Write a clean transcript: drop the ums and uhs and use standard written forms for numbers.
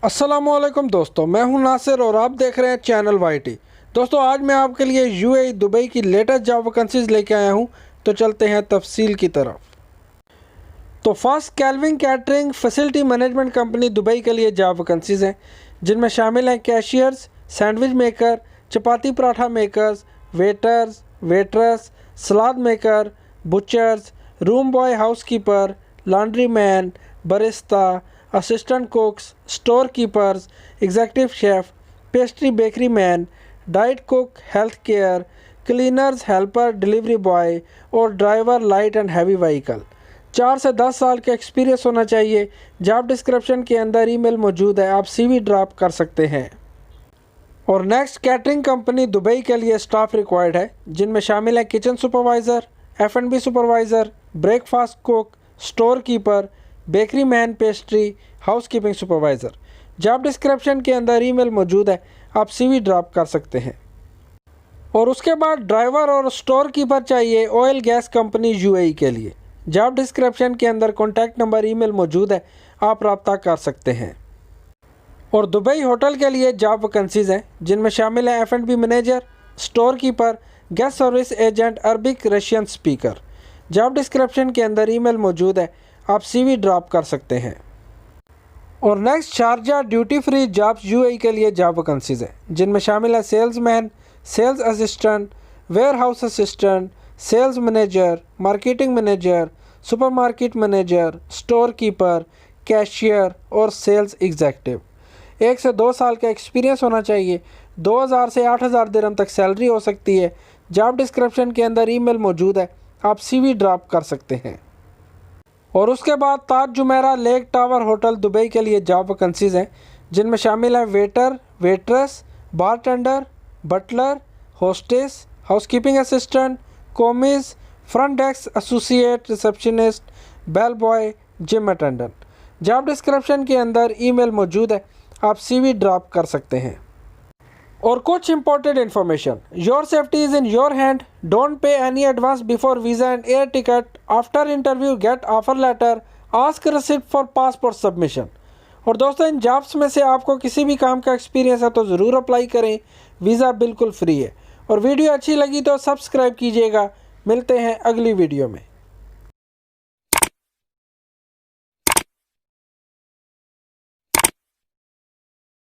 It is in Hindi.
अस्सलामुअलैकुम दोस्तों, मैं हूं नासिर और आप देख रहे हैं चैनल वाईटी। दोस्तों, आज मैं आपके लिए यूएई दुबई की लेटेस्ट जॉब वैकेंसीज लेके आया हूं, तो चलते हैं तफसील की तरफ। तो first, Calvin catering facility management company Dubai के लिए जॉब वैकेंसीज हैं, जिनमें शामिल हैं cashiers, sandwich maker, chapati paratha makers, waiters, waitress, salad maker, butchers, room boy, housekeeper, laundry man, barista, assistant cooks, store keepers, executive chef, pastry bakery man, diet cook, health care, cleaners, helper, delivery boy और driver light and heavy vehicle. 4 से 10 साल का एक्सपीरियंस होना चाहिए। जॉब डिस्क्रिप्शन के अंदर ईमेल मौजूद है, आप सीवी ड्रॉप कर सकते हैं। और नेक्स्ट, कैटरिंग कंपनी दुबई के लिए स्टाफ रिक्वायर्ड है, जिनमें शामिल है kitchen supervisor, F&B supervisor, breakfast cook, store keeper, bakery man, pastry, housekeeping supervisor. Job description के अंदर ईमेल मौजूद है, आप सीवी ड्रॉप कर सकते हैं। और उसके बाद ड्राइवर और स्टोर कीपर चाहिए ऑयल गैस कंपनी यूएई के लिए। जॉब डिस्क्रिप्शन के अंदर कॉन्टैक्ट नंबर, ईमेल मौजूद है, आप रब्ता कर सकते हैं। और दुबई होटल के लिए जॉब वैकेंसीज़ हैं, जिनमें शामिल है F&B manager, store keeper, guest service agent, Arabic Russian speaker. Job description के अंदर ईमेल मौजूद है, आप सीवी ड्रॉप कर सकते हैं। और next, Sharjah duty free jobs UAE के लिए जॉब वैकेंसीज़ हैं, जिनमें शामिल है salesman, sales assistant, warehouse assistant, sales manager, marketing manager, supermarket manager, storekeeper, cashier और सेल्स एग्जीक्यूटिव। 1 से 2 साल का एक्सपीरियंस होना चाहिए। 2000 से 8000 दिरहम तक सैलरी हो सकती है। जॉब डिस्क्रिप्शन के अंदर ईमेल मौजूद है, आप सीवी ड्रॉप कर सकते हैं। और उसके बाद Taj Jumeirah lake tower hotel Dubai के लिए जॉब वैकेंसीज़ हैं, जिनमें शामिल है waiter, waitress, bartender, butler, hostess, housekeeping assistant, commis, front desk associate, receptionist, bell boy, gym attendant. Job description के अंदर ईमेल मौजूद है, आप सीवी ड्रॉप कर सकते हैं। और कुछ important information, your safety is in your hand, don't pay any advance before visa and air ticket, after interview get offer letter, ask receipt for passport submission. और दोस्तों, इन जॉब्स में से आपको किसी भी काम का एक्सपीरियंस है तो ज़रूर अप्लाई करें, वीज़ा बिल्कुल फ्री है। और वीडियो अच्छी लगी तो सब्सक्राइब कीजिएगा। मिलते हैं अगली वीडियो में।